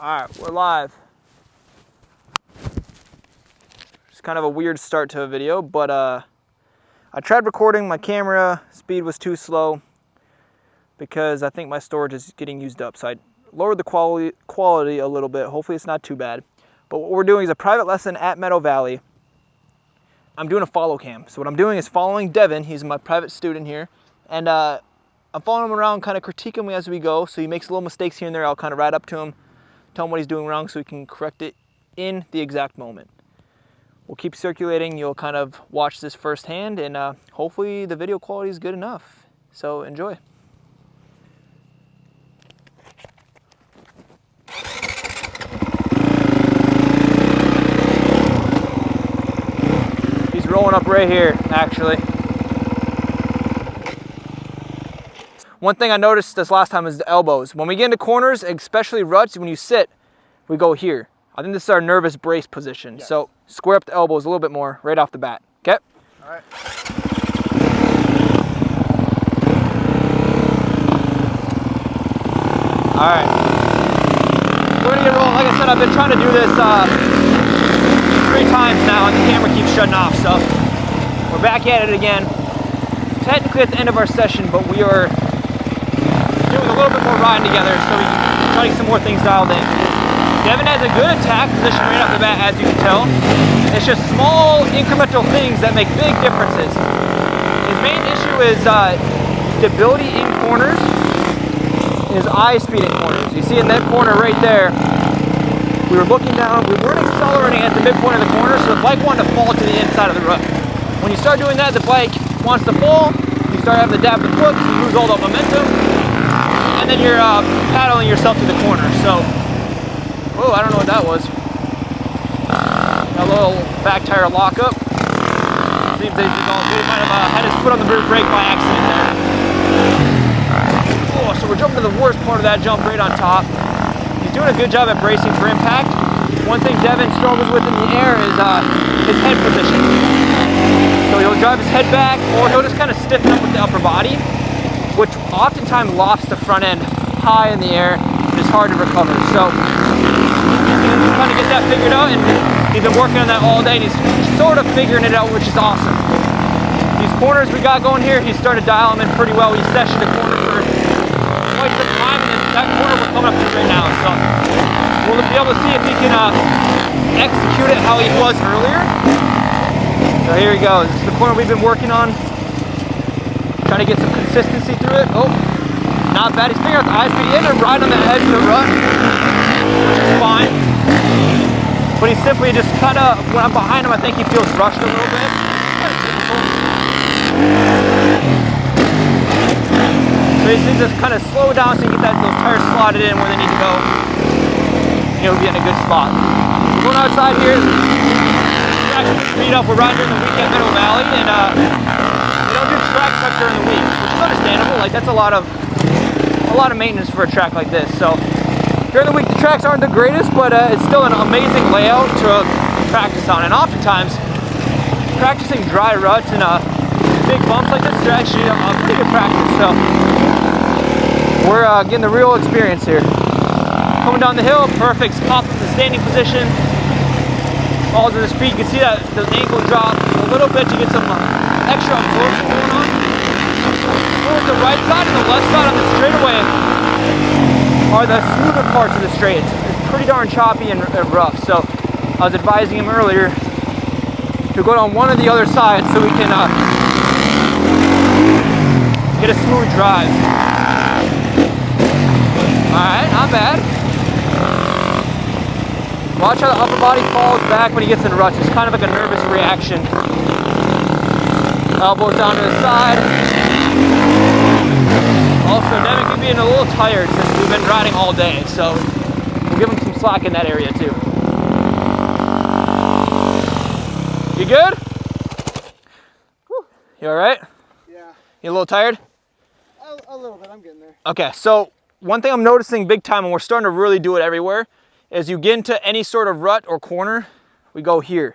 Alright, we're live. It's kind of a weird start to a video, but I tried recording, my camera speed was too slow because I think my storage is getting used up. So I lowered the quality a little bit. Hopefully it's not too bad. But what we're doing is a private lesson at Meadow Valley. I'm doing a follow cam. So what I'm doing is following Devin. He's my private student here. And I'm following him around, kind of critiquing him as we go. So he makes little mistakes here and there. I'll kind of ride up to him, tell him what he's doing wrong so he can correct it in the exact moment. We'll keep circulating. You'll kind of watch this firsthand, and hopefully the video quality is good enough. So enjoy. He's rolling up right here, actually. One thing I noticed this last time is the elbows. When we get into corners, especially ruts, when you sit, we go here. I think this is our nervous brace position. Yes. So square up the elbows a little bit more right off the bat. Okay? All right. All right. We're gonna get rolling. Like I said, I've been trying to do this 3 times now and the camera keeps shutting off. So we're back at it again. Technically at the end of our session, but we are doing a little bit more riding together so we can try to get some more things dialed in. Devin has a good attack position right off the bat, as you can tell. It's just small incremental things that make big differences. His main issue is stability in corners, and his eye speed in corners. You see in that corner right there, we were looking down, we weren't accelerating at the midpoint of the corner, so the bike wanted to fall to the inside of the rut. When you start doing that, the bike wants to fall, you start having to dab the foot, you lose all the momentum, and then you're paddling yourself to the corner. So, oh, I don't know what that was. A little back tire lockup. Seems that he might have had his foot on the rear brake by accident there. Oh, so we're jumping to the worst part of that jump right on top. He's doing a good job at bracing for impact. One thing Devin struggles with in the air is his head position. So he'll drive his head back, or he'll just kind of stiffen up with the upper body, which oftentimes lofts the front end high in the air and is hard to recover. So he's trying to get that figured out, and he's been working on that all day, and he's sort of figuring it out, which is awesome. These corners we got going here, he started dialing them in pretty well. He sessioned the corner for quite some time, and then that corner we're coming up to right now. So we'll be able to see if he can execute it how he was earlier. So here he goes. This is the corner we've been working on. Trying to get some consistency through it. Oh, not bad. He's figuring out the eye speed. He ended up riding on the edge of the rut, which is fine. But he's simply just kind of, when I'm behind him, I think he feels rushed a little bit. So he needs to just kind of slow down so he can get those tires slotted in where they need to go. And he'll be in a good spot. We're going outside here. Speed up. We're riding during the week at Meadow Valley, and we don't do track prep during the week, which is understandable. Like, that's a lot of maintenance for a track like this. So during the week, the tracks aren't the greatest, but it's still an amazing layout to practice on. And oftentimes, practicing dry ruts and big bumps like this is actually a pretty good practice. So we're getting the real experience here. Coming down the hill, perfect. Pop up the standing position. Falls to the speed. You can see that the ankle drop a little bit to get some extra absorption going on. Both the right side and the left side on the straightaway are the smoother parts of the straight. It's pretty darn choppy and rough. So I was advising him earlier to go down one or the other side so we can get a smooth drive. Alright, not bad. Watch how the upper body falls back when he gets in ruts. It's kind of like a nervous reaction. Elbows down to the side. Also, Devin can be a little tired since we've been riding all day, so we'll give him some slack in that area too. You good? Whew. You alright? Yeah. You a little tired? A little bit, I'm getting there. Okay, so one thing I'm noticing big time, and we're starting to really do it everywhere, is you get into any sort of rut or corner, we go here.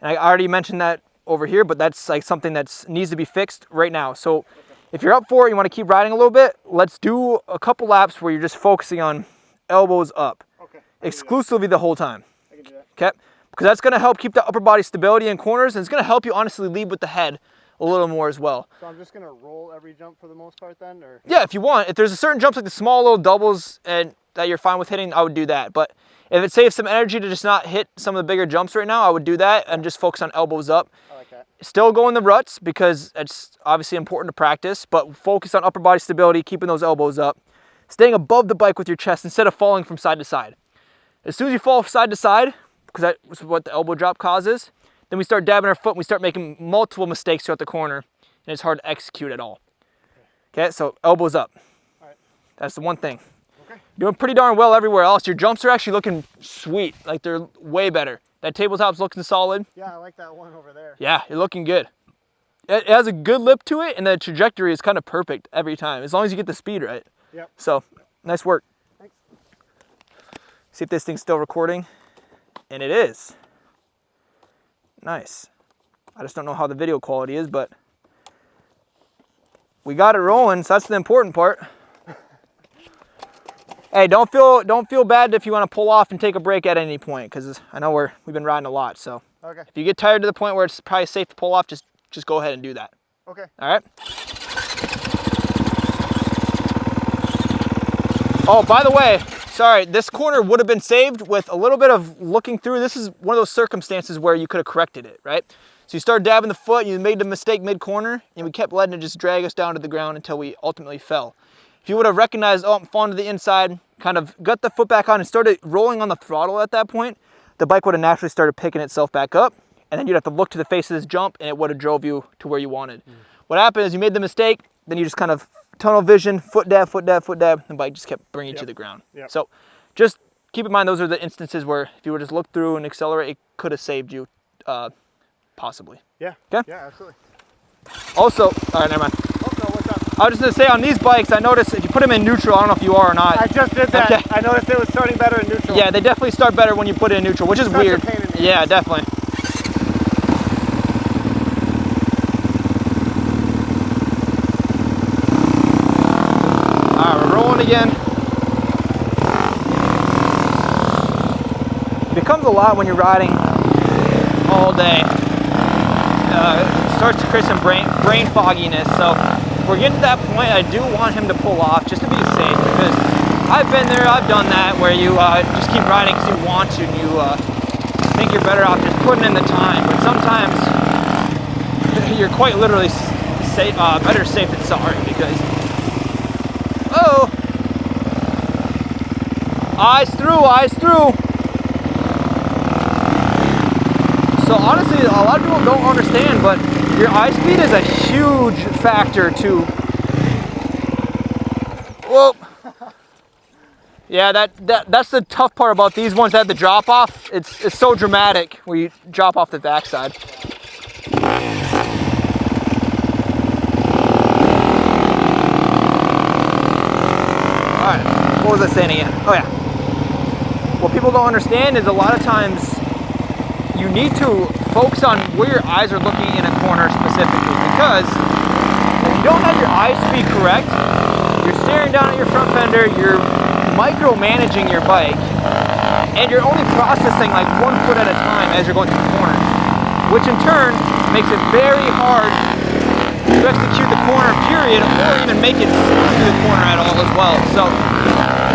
And I already mentioned that over here, but that's like something that needs to be fixed right now. So if you're up for it, you want to keep riding a little bit, let's do a couple laps where you're just focusing on elbows up. Okay. exclusively the whole time. I can do that. Okay? Because that's going to help keep the upper body stability in corners, and it's going to help you honestly lead with the head a little more as well. So I'm just going to roll every jump for the most part then? Or? Yeah, if you want. If there's a certain jumps like the small little doubles and that you're fine with hitting, I would do that. But if it saves some energy to just not hit some of the bigger jumps right now, I would do that and just focus on elbows up. I like that. Still go in the ruts because it's obviously important to practice, but focus on upper body stability, keeping those elbows up, staying above the bike with your chest instead of falling from side to side. As soon as you fall side to side, because that's what the elbow drop causes, then we start dabbing our foot and we start making multiple mistakes throughout the corner, and it's hard to execute at all. Okay, so elbows up. All right. That's the one thing. Okay. Doing pretty darn well everywhere else. Your jumps are actually looking sweet, like they're way better. That tabletop's looking solid. Yeah, I like that one over there. Yeah, you're looking good. It has a good lip to it, and the trajectory is kind of perfect every time, as long as you get the speed right. Yep. So, nice work. Thanks. See if this thing's still recording. And it is. Nice. I just don't know how the video quality is, but we got it rolling, so that's the important part. Hey, don't feel bad if you want to pull off and take a break at any point, because I know we've been riding a lot. So Okay. if you get tired to the point where it's probably safe to pull off, just go ahead and do that. Okay. All right. Oh, by the way, sorry, this corner would have been saved with a little bit of looking through. This is one of those circumstances where you could have corrected it, right? So you started dabbing the foot, you made the mistake mid-corner, and we kept letting it just drag us down to the ground until we ultimately fell. If you would have recognized, oh, I'm falling to the inside, kind of got the foot back on and started rolling on the throttle at that point, the bike would have naturally started picking itself back up, and then you'd have to look to the face of this jump, and it would have drove you to where you wanted. What happened is you made the mistake, then you just kind of tunnel vision, foot dab, foot dab, foot dab, and the bike just kept bringing you to the ground. Yep. So just keep in mind those are the instances where if you would just look through and accelerate, it could have saved you, possibly. Yeah. Okay? Yeah, absolutely. Also, all right, never mind. Oh, no, what's up? I was just gonna say on these bikes, I noticed if you put them in neutral, I don't know if you are or not. I just did that. Okay. I noticed it was starting better in neutral. Yeah, they definitely start better when you put it in neutral, which is Such a weird. pain in the Yeah, ass. definitely. All right, we're rolling again. It becomes a lot when you're riding all day. It starts to create some brain fogginess. So if we're getting to that point, I do want him to pull off just to be safe, because I've been there, I've done that, where you just keep riding because you want to, and you think you're better off just putting in the time. But sometimes you're quite literally safe, better safe than sorry, because oh, eyes through. So honestly, a lot of people don't understand, but your eye speed is a huge factor to. Whoa. Yeah, that's the tough part about these ones that have the drop off. It's so dramatic where you drop off the backside. All right, what was I saying again? Oh yeah. What people don't understand is a lot of times you need to focus on where your eyes are looking in a corner specifically, because if you don't have your eye speed correct, you're staring down at your front fender, you're micromanaging your bike, and you're only processing like 1 foot at a time as you're going through the corner, which in turn makes it very hard to execute the corner period, or even make it through the corner at all as well. So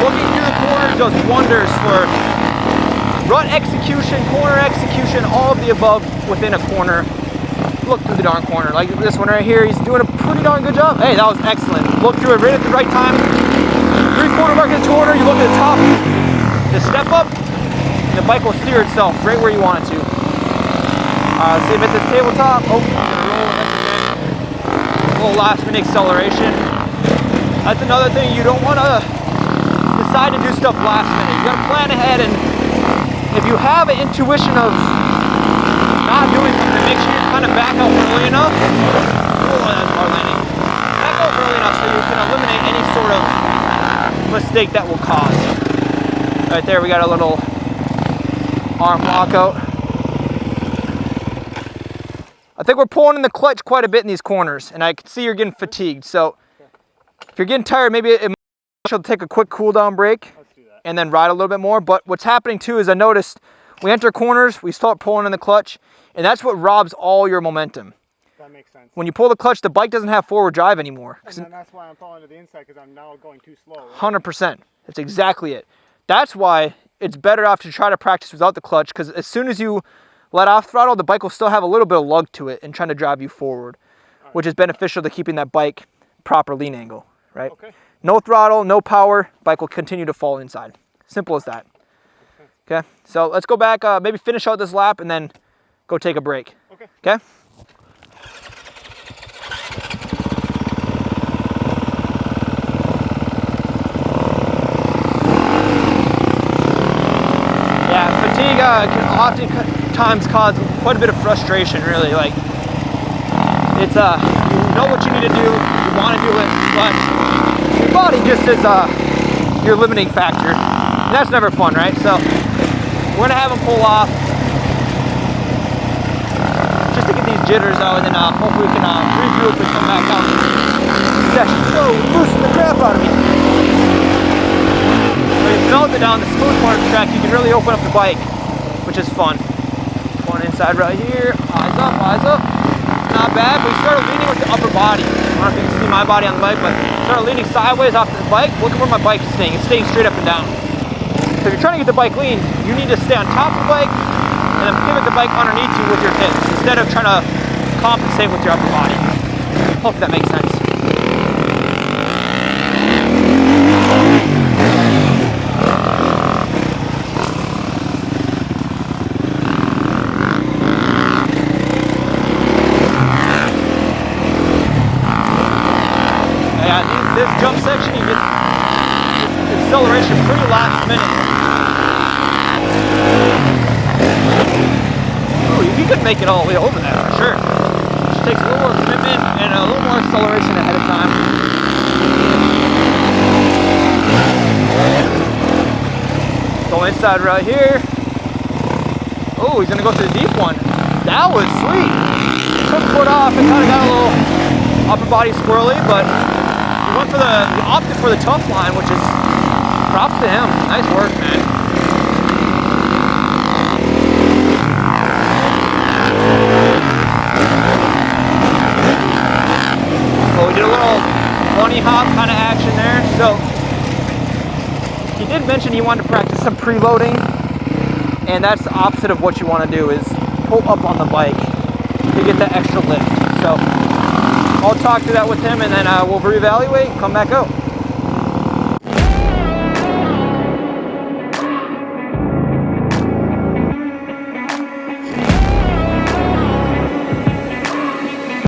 looking through the corner does wonders for rut execution, corner execution, all of the above within a corner. Look through the darn corner. Like this one right here, he's doing a pretty darn good job. Hey, that was excellent. Look through it right at the right time. 3/4 mark in the corner, you look at the top, the step up, and the bike will steer itself right where you want it to. See him at this tabletop. Oh, a little last minute acceleration. That's another thing, you don't want to decide to do stuff last minute. You got to plan ahead, and if you have an intuition of not doing something, make sure you kind of back out early enough. Back out early enough so you can eliminate any sort of mistake that will cause. Right there, we got a little arm lockout. I think we're pulling in the clutch quite a bit in these corners, and I can see you're getting fatigued. So if you're getting tired, maybe it might take a quick cool down break. Let's do that. and then ride a little bit more. But what's happening too is I noticed we enter corners, we start pulling in the clutch, and that's what robs all your momentum. That makes sense. When you pull the clutch, the bike doesn't have forward drive anymore. And then that's why I'm falling to the inside, because I'm now going too slow. Right? 100%. That's exactly it. That's why it's better off to try to practice without the clutch, because as soon as you let off throttle, the bike will still have a little bit of lug to it and trying to drive you forward, which is beneficial to keeping that bike proper lean angle, right? Okay. No throttle, no power, bike will continue to fall inside. Simple as that. Okay, so let's go back, maybe finish out this lap and then go take a break. Okay. Okay? Yeah, fatigue can oftentimes cause quite a bit of frustration, really. Like, it's, you know what you need to do, you want to do it, but your body just is your limiting factor. And that's never fun, right? So we're gonna have them pull off just to get these jitters out, and then hopefully we can regroup and come back out. It's actually so loosen the crap out of me. When you melt it down the smooth part of the track, you can really open up the bike, which is fun. Going inside right here, eyes up, eyes up. Not bad, but we started leaning with the upper body. I don't know if you can see my body on the bike, but started leaning sideways off the bike. Look at where my bike is staying. It's staying straight up and down. So if you're trying to get the bike lean, you need to stay on top of the bike and then pivot the bike underneath you with your hips instead of trying to compensate with your upper body. Hope that makes sense. Yeah, this jump section, you get acceleration pretty last minute. Ooh, you could make it all the way over that for sure. Just takes a little more commitment and a little more acceleration ahead of time. Go inside right here. Oh, he's gonna go to the deep one. That was sweet. Took the foot off and kind of got a little upper body squirrely, but he went for he opted for the tough line, which is props to him. Nice work, man. So we did a little bunny hop kind of action there. So he did mention he wanted to practice some preloading, and that's the opposite of what you want to do, is pull up on the bike to get that extra lift. So I'll talk through that with him, and then we'll reevaluate and come back out.